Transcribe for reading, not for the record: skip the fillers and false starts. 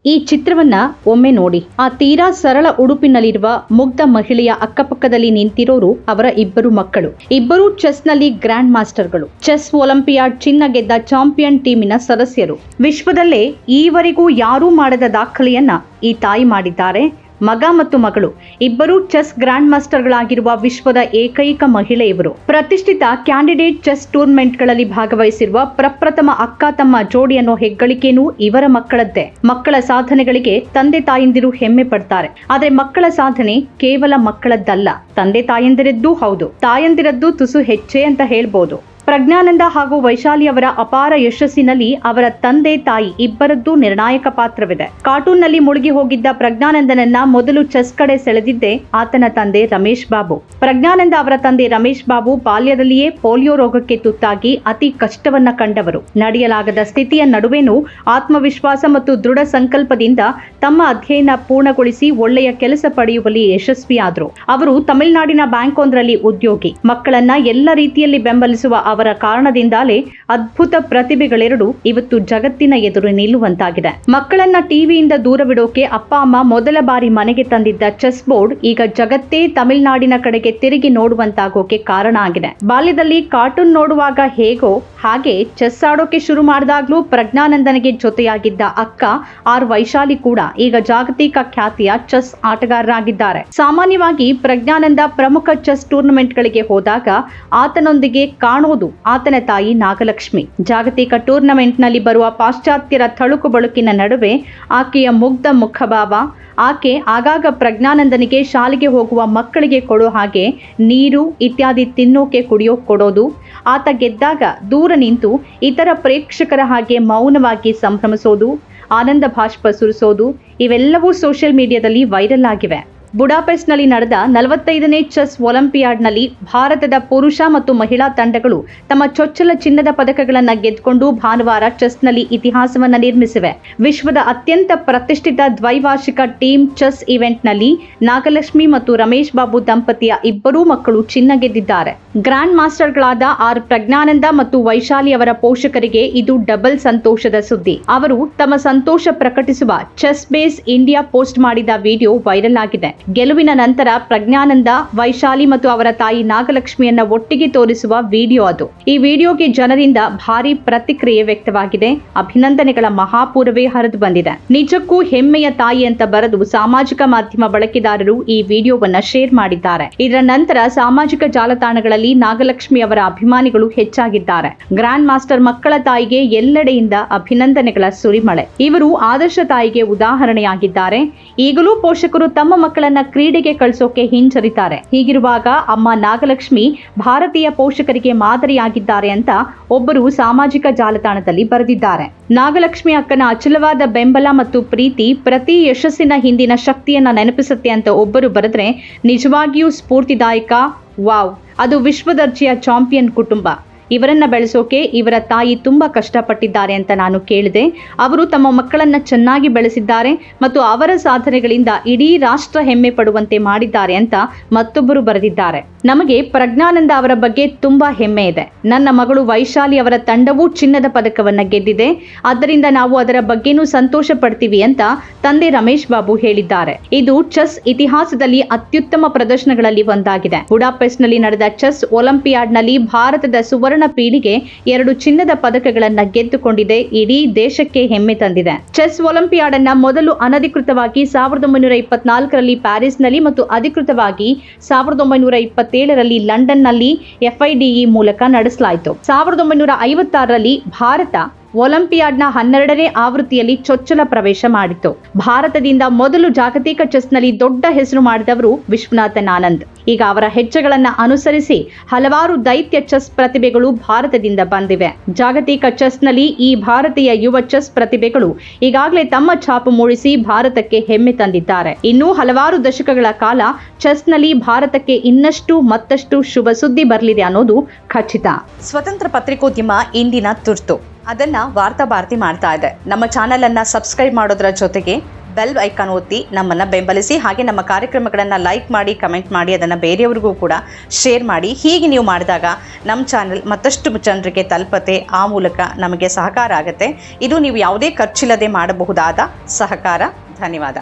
ಈ ಚಿತ್ರವನ್ನ ಒಮ್ಮೆ ನೋಡಿ. ಆ ತೀರಾ ಸರಳ ಉಡುಪಿನಲ್ಲಿರುವ ಮುಗ್ಧ ಮಹಿಳೆಯ ಅಕ್ಕಪಕ್ಕದಲ್ಲಿ ನಿಂತಿರೋರು ಅವರ ಇಬ್ಬರು ಮಕ್ಕಳು. ಇಬ್ಬರು ಚೆಸ್ನಲ್ಲಿ ಗ್ರ್ಯಾಂಡ್ ಮಾಸ್ಟರ್ಗಳು. ಚೆಸ್ ಒಲಿಂಪಿಯಾಡ್ ಚಿನ್ನ ಗೆದ್ದ ಚಾಂಪಿಯನ್ ಟೀಮಿನ ಸದಸ್ಯರು. ವಿಶ್ವದಲ್ಲೇ ಈವರೆಗೂ ಯಾರೂ ಮಾಡದ ದಾಖಲೆಯನ್ನ ಈ ತಾಯಿ ಮಾಡಿದ್ದಾರೆ. ಮಗ ಮತ್ತು ಮಗಳು ಇಬ್ಬರು ಚೆಸ್ ಗ್ರ್ಯಾಂಡ್ ಮಾಸ್ಟರ್ಗಳಾಗಿರುವ ವಿಶ್ವದ ಏಕೈಕ ಮಹಿಳೆ ಇವರು. ಪ್ರತಿಷ್ಠಿತ ಕ್ಯಾಂಡಿಡೇಟ್ ಚೆಸ್ ಟೂರ್ನಮೆಂಟ್ಗಳಲ್ಲಿ ಭಾಗವಹಿಸಿರುವ ಪ್ರಪ್ರಥಮ ಅಕ್ಕ ತಮ್ಮ ಜೋಡಿ ಅನ್ನೋ ಹೆಗ್ಗಳಿಕೆನೂ ಇವರ ಮಕ್ಕಳದ್ದೇ. ಮಕ್ಕಳ ಸಾಧನೆಗಳಿಗೆ ತಂದೆ ತಾಯಂದಿರು ಹೆಮ್ಮೆ ಪಡ್ತಾರೆ. ಆದ್ರೆ ಮಕ್ಕಳ ಸಾಧನೆ ಕೇವಲ ಮಕ್ಕಳದ್ದಲ್ಲ, ತಂದೆ ತಾಯಂದಿರದ್ದೂ ಹೌದು. ತಾಯಂದಿರದ್ದು ತುಸು ಹೆಚ್ಚೆ ಅಂತ ಹೇಳ್ಬೋದು. ಪ್ರಜ್ಞಾನಂದ ಹಾಗೂ ವೈಶಾಲಿ ಅವರ ಅಪಾರ ಯಶಸ್ಸಿನಲ್ಲಿ ಅವರ ತಂದೆ ತಾಯಿ ಇಬ್ಬರದ್ದೂ ನಿರ್ಣಾಯಕ ಪಾತ್ರವಿದೆ. ಕಾರ್ಟೂನ್ನಲ್ಲಿ ಮುಳುಗಿ ಹೋಗಿದ್ದ ಪ್ರಜ್ಞಾನಂದನನ್ನ ಮೊದಲು ಚೆಸ್ ಕಡೆ ಸೆಳೆದಿದ್ದೇ ಆತನ ತಂದೆ ರಮೇಶ್ ಬಾಬು. ಪ್ರಜ್ಞಾನಂದ ಅವರ ತಂದೆ ರಮೇಶ್ ಬಾಬು ಬಾಲ್ಯದಲ್ಲಿಯೇ ಪೋಲಿಯೋ ರೋಗಕ್ಕೆ ತುತ್ತಾಗಿ ಅತಿ ಕಷ್ಟವನ್ನ ಕಂಡವರು. ನಡೆಯಲಾಗದ ಸ್ಥಿತಿಯ ನಡುವೆನೂ ಆತ್ಮವಿಶ್ವಾಸ ಮತ್ತು ದೃಢ ಸಂಕಲ್ಪದಿಂದ ತಮ್ಮ ಅಧ್ಯಯನ ಪೂರ್ಣಗೊಳಿಸಿ ಒಳ್ಳೆಯ ಕೆಲಸ ಪಡೆಯುವಲ್ಲಿ ಯಶಸ್ವಿಯಾದರು. ಅವರು ತಮಿಳುನಾಡಿನ ಬ್ಯಾಂಕ್ ಒಂದರಲ್ಲಿ ಉದ್ಯೋಗಿ. ಮಕ್ಕಳನ್ನ ಎಲ್ಲ ರೀತಿಯಲ್ಲಿ ಬೆಂಬಲಿಸುವ ಅವರ ಕಾರಣದಿಂದಲೇ ಅದ್ಭುತ ಪ್ರತಿಭೆಗಳೆರಡು ಇವತ್ತು ಜಗತ್ತಿನ ಎದುರು ನಿಲ್ಲುವಂತಾಗಿದೆ. ಮಕ್ಕಳನ್ನ ಟಿವಿಯಿಂದ ದೂರವಿಡೋಕೆ ಅಪ್ಪ ಅಮ್ಮ ಮೊದಲ ಬಾರಿ ಮನೆಗೆ ತಂದಿದ್ದ ಚೆಸ್ ಬೋರ್ಡ್ ಈಗ ಜಗತ್ತೇ ತಮಿಳುನಾಡಿನ ಕಡೆಗೆ ತಿರುಗಿ ನೋಡುವಂತಾಗೋಕೆ ಕಾರಣ ಆಗಿದೆ. ಬಾಲ್ಯದಲ್ಲಿ ಕಾರ್ಟೂನ್ ನೋಡುವಾಗ ಹೇಗೋ ಹಾಗೆ ಚೆಸ್ ಆಡೋಕೆ ಶುರು ಮಾಡಿದಾಗ್ಲೂ ಪ್ರಜ್ಞಾನಂದನಿಗೆ ಜೊತೆಯಾಗಿದ್ದ ಅಕ್ಕ ಆರ್ ವೈಶಾಲಿ ಕೂಡ ಈಗ ಜಾಗತಿಕ ಖ್ಯಾತಿಯ ಚೆಸ್ ಆಟಗಾರರಾಗಿದ್ದಾರೆ. ಸಾಮಾನ್ಯವಾಗಿ ಪ್ರಜ್ಞಾನಂದ ಪ್ರಮುಖ ಚೆಸ್ ಟೂರ್ನಮೆಂಟ್ಗಳಿಗೆ ಹೋದಾಗ ಆತನೊಂದಿಗೆ ಕಾಣೋದು ಆತನ ತಾಯಿ ನಾಗಲಕ್ಷ್ಮಿ. ಜಾಗತಿಕ ಟೂರ್ನಮೆಂಟ್ನಲ್ಲಿ ಬರುವ ಪಾಶ್ಚಾತ್ಯರ ತಳುಕು ಬಳುಕಿನ ನಡುವೆ ಆಕೆಯ ಮುಗ್ಧ ಮುಖಭಾವ, ಆಕೆ ಆಗಾಗ ಪ್ರಜ್ಞಾನಂದನಿಗೆ ಶಾಲೆಗೆ ಹೋಗುವ ಮಕ್ಕಳಿಗೆ ಕೊಡೋ ಹಾಗೆ ನೀರು ಇತ್ಯಾದಿ ತಿನ್ನೋಕೆ ಕುಡಿಯೋಕೆ ಕೊಡೋದು, ಆತ ಗೆದ್ದಾಗ ದೂರ ನಿಂತು ಇತರ ಪ್ರೇಕ್ಷಕರ ಹಾಗೆ ಮೌನವಾಗಿ ಸಂಭ್ರಮಿಸೋದು, ಆನಂದ ಬಾಷ್ಪ ಸುರಿಸೋದು ಇವೆಲ್ಲವೂ ಸೋಷಿಯಲ್ ಮೀಡಿಯಾದಲ್ಲಿ ವೈರಲ್ ಆಗಿವೆ. ಬುಡಾಪೆಸ್ಟ್ನಲ್ಲಿ ನಡೆದ 45ನೇ ಚೆಸ್ ಒಲಿಂಪಿಯಾಡ್ನಲ್ಲಿ ಭಾರತದ ಪುರುಷ ಮತ್ತು ಮಹಿಳಾ ತಂಡಗಳು ತಮ್ಮ ಚೊಚ್ಚಲ ಚಿನ್ನದ ಪದಕಗಳನ್ನು ಗೆದ್ದುಕೊಂಡು ಭಾನುವಾರ ಚೆಸ್ನಲ್ಲಿ ಇತಿಹಾಸವನ್ನು ನಿರ್ಮಿಸಿವೆ. ವಿಶ್ವದ ಅತ್ಯಂತ ಪ್ರತಿಷ್ಠಿತ ದ್ವೈವಾರ್ಷಿಕ ಟೀಮ್ ಚೆಸ್ ಇವೆಂಟ್ನಲ್ಲಿ ನಾಗಲಕ್ಷ್ಮಿ ಮತ್ತು ರಮೇಶ್ ಬಾಬು ದಂಪತಿಯ ಇಬ್ಬರೂ ಮಕ್ಕಳು ಚಿನ್ನ ಗೆದ್ದಿದ್ದಾರೆ. ಗ್ರ್ಯಾಂಡ್ ಮಾಸ್ಟರ್ಗಳಾದ ಆರ್ ಪ್ರಜ್ಞಾನಂದ ಮತ್ತು ವೈಶಾಲಿ ಅವರ ಪೋಷಕರಿಗೆ ಇದು ಡಬಲ್ ಸಂತೋಷದ ಸುದ್ದಿ. ಅವರು ತಮ್ಮ ಸಂತೋಷ ಪ್ರಕಟಿಸುವ ಚೆಸ್ ಬೇಸ್ ಇಂಡಿಯಾ ಪೋಸ್ಟ್ ಮಾಡಿದ ವಿಡಿಯೋ ವೈರಲ್ ಆಗಿದೆ. ಗೆಲುವಿನ ನಂತರ ಪ್ರಜ್ಞಾನಂದ, ವೈಶಾಲಿ ಮತ್ತು ಅವರ ತಾಯಿ ನಾಗಲಕ್ಷ್ಮಿಯನ್ನ ಒಟ್ಟಿಗೆ ತೋರಿಸುವ ವಿಡಿಯೋ ಅದು. ಈ ವಿಡಿಯೋಗೆ ಜನರಿಂದ ಭಾರಿ ಪ್ರತಿಕ್ರಿಯೆ ವ್ಯಕ್ತವಾಗಿದೆ. ಅಭಿನಂದನೆಗಳ ಮಹಾಪೂರವೇ ಹರಿದು ಬಂದಿದೆ. ನಿಜಕ್ಕೂ ಹೆಮ್ಮೆಯ ತಾಯಿ ಅಂತ ಬರೆದು ಸಾಮಾಜಿಕ ಮಾಧ್ಯಮ ಬಳಕೆದಾರರು ಈ ವಿಡಿಯೋವನ್ನ ಶೇರ್ ಮಾಡಿದ್ದಾರೆ. ಇದರ ನಂತರ ಸಾಮಾಜಿಕ ಜಾಲತಾಣಗಳಲ್ಲಿ ನಾಗಲಕ್ಷ್ಮಿ ಅವರ ಅಭಿಮಾನಿಗಳು ಹೆಚ್ಚಾಗಿದ್ದಾರೆ. ಗ್ರ್ಯಾಂಡ್ ಮಾಸ್ಟರ್ ಮಕ್ಕಳ ತಾಯಿಗೆ ಎಲ್ಲೆಡೆಯಿಂದ ಅಭಿನಂದನೆಗಳ ಸುರಿಮಳೆ. ಇವರು ಆದರ್ಶ ತಾಯಿಗೆ ಉದಾಹರಣೆಯಾಗಿದ್ದಾರೆ. ಈಗಲೂ ಪೋಷಕರು ತಮ್ಮ ಮಕ್ಕಳನ್ನ ಕ್ರೀಡೆಗೆ ಕಳಿಸೋಕೆ ಹಿಂಜರಿತಾರೆ. ಹೀಗಿರುವಾಗ ಅಮ್ಮ ನಾಗಲಕ್ಷ್ಮಿ ಭಾರತೀಯ ಪೋಷಕರಿಗೆ ಮಾದರಿಯಾಗಿದ್ದಾರೆ ಅಂತ ಒಬ್ಬರು ಸಾಮಾಜಿಕ ಜಾಲತಾಣದಲ್ಲಿ ಬರೆದಿದ್ದಾರೆ. ನಾಗಲಕ್ಷ್ಮಿ ಅಕ್ಕನ ಅಚಲವಾದ ಬೆಂಬಲ ಮತ್ತು ಪ್ರೀತಿ ಪ್ರತಿ ಯಶಸ್ಸಿನ ಹಿಂದಿನ ಶಕ್ತಿಯನ್ನ ನೆನಪಿಸುತ್ತೆ ಅಂತ ಒಬ್ಬರು ಬರೆದ್ರೆ ನಿಜವಾಗಿಯೂ ಸ್ಫೂರ್ತಿದಾಯಕ. ವಾವ್, ಅದು ವಿಶ್ವದರ್ಜೆಯ ಚಾಂಪಿಯನ್ ಕುಟುಂಬ. ಇವರನ್ನ ಬೆಳೆಸೋಕೆ ಇವರ ತಾಯಿ ತುಂಬಾ ಕಷ್ಟಪಟ್ಟಿದ್ದಾರೆ ಅಂತ ನಾನು ಕೇಳಿದೆ. ಅವರು ತಮ್ಮ ಮಕ್ಕಳನ್ನ ಚೆನ್ನಾಗಿ ಬೆಳೆಸಿದ್ದಾರೆ ಮತ್ತು ಅವರ ಸಾಧನೆಗಳಿಂದ ಇಡೀ ರಾಷ್ಟ್ರ ಹೆಮ್ಮೆ ಪಡುವಂತೆ ಮಾಡಿದ್ದಾರೆ ಅಂತ ಮತ್ತೊಬ್ಬರು ಬರೆದಿದ್ದಾರೆ. ನಮಗೆ ಪ್ರಜ್ಞಾನಂದ ಅವರ ಬಗ್ಗೆ ತುಂಬಾ ಹೆಮ್ಮೆ ಇದೆ. ನನ್ನ ಮಗಳು ವೈಶಾಲಿ ಅವರ ತಂಡವೂ ಚಿನ್ನದ ಪದಕವನ್ನ ಗೆದ್ದಿದೆ. ಆದ್ದರಿಂದ ನಾವು ಅದರ ಬಗ್ಗೆನೂ ಸಂತೋಷ ಪಡ್ತೀವಿ ಅಂತ ತಂದೆ ರಮೇಶ್ ಬಾಬು ಹೇಳಿದ್ದಾರೆ. ಇದು ಚೆಸ್ ಇತಿಹಾಸದಲ್ಲಿ ಅತ್ಯುತ್ತಮ ಪ್ರದರ್ಶನಗಳಲ್ಲಿ ಒಂದಾಗಿದೆ. ಬುಡಾಪೆಸ್ಟ್ನಲ್ಲಿ ನಡೆದ ಚೆಸ್ ಒಲಿಂಪಿಯಾಡ್ನಲ್ಲಿ ಭಾರತದ ಸುವರ್ಣ ಪೀಳಿಗೆ 2 ಚಿನ್ನದ ಪದಕಗಳನ್ನ ಗೆದ್ದುಕೊಂಡಿದೆ. ಇಡೀ ದೇಶಕ್ಕೆ ಹೆಮ್ಮೆ ತಂದಿದೆ. ಚೆಸ್ ಒಲಿಂಪಿಯಾಡ್ ಅನ್ನ ಮೊದಲು ಅನಧಿಕೃತವಾಗಿ 1924ರಲ್ಲಿ ಪ್ಯಾರಿಸ್ನಲ್ಲಿ ಮತ್ತು ಅಧಿಕೃತವಾಗಿ 1927ರಲ್ಲಿ ಲಂಡನ್ನಲ್ಲಿ FIDE ಮೂಲಕ ನಡೆಸಲಾಯಿತು. 1956ರಲ್ಲಿ ಭಾರತ ಒಲಿಂಪಿಯಾಡ್ನ 12ನೇ ಆವೃತ್ತಿಯಲ್ಲಿ ಚೊಚ್ಚಲ ಪ್ರವೇಶ ಮಾಡಿತು. ಭಾರತದಿಂದ ಮೊದಲು ಜಾಗತಿಕ ಚೆಸ್ನಲ್ಲಿ ದೊಡ್ಡ ಹೆಸರು ಮಾಡಿದವರು ವಿಶ್ವನಾಥನ್ ಆನಂದ್. ಈಗ ಅವರ ಹೆಜ್ಜೆಗಳನ್ನ ಅನುಸರಿಸಿ ಹಲವಾರು ದೈತ್ಯ ಚೆಸ್ ಪ್ರತಿಭೆಗಳು ಭಾರತದಿಂದ ಬಂದಿವೆ. ಜಾಗತಿಕ ಚೆಸ್ನಲ್ಲಿ ಈ ಭಾರತೀಯ ಯುವ ಚೆಸ್ ಪ್ರತಿಭೆಗಳು ಈಗಾಗಲೇ ತಮ್ಮ ಛಾಪು ಮೂಡಿಸಿ ಭಾರತಕ್ಕೆ ಹೆಮ್ಮೆ ತಂದಿದ್ದಾರೆ. ಇನ್ನೂ ಹಲವಾರು ದಶಕಗಳ ಕಾಲ ಚೆಸ್ನಲ್ಲಿ ಭಾರತಕ್ಕೆ ಮತ್ತಷ್ಟು ಶುಭ ಸುದ್ದಿ ಬರಲಿದೆ ಅನ್ನೋದು ಖಚಿತ. ಸ್ವತಂತ್ರ ಪತ್ರಿಕೋದ್ಯಮ ಇಂದಿನ ತುರ್ತು. ಅದನ್ನ ವಾರ್ತಾ ಭಾರತಿ ಮಾಡ್ತಾ ಇದೆ. ನಮ್ಮ ಚಾನೆಲ್ ಅನ್ನ ಸಬ್ಸ್ಕ್ರೈಬ್ ಮಾಡೋದ್ರ ಜೊತೆಗೆ ಬೆಲ್ ಐಕಾನ್ ಒತ್ತಿ ನಮ್ಮನ್ನು ಬೆಂಬಲಿಸಿ. ಹಾಗೆ ನಮ್ಮ ಕಾರ್ಯಕ್ರಮಗಳನ್ನು ಲೈಕ್ ಮಾಡಿ, ಕಮೆಂಟ್ ಮಾಡಿ, ಅದನ್ನು ಬೇರೆಯವ್ರಿಗೂ ಕೂಡ ಶೇರ್ ಮಾಡಿ. ಹೀಗೆ ನೀವು ಮಾಡಿದಾಗ ನಮ್ಮ ಚಾನಲ್ ಮತ್ತಷ್ಟು ಜನರಿಗೆ ತಲುಪತ್ತೆ. ಆ ಮೂಲಕ ನಮಗೆ ಸಹಕಾರ ಆಗುತ್ತೆ. ಇದು ನೀವು ಯಾವುದೇ ಖರ್ಚಿಲ್ಲದೆ ಮಾಡಬಹುದಾದ ಸಹಕಾರ. ಧನ್ಯವಾದ.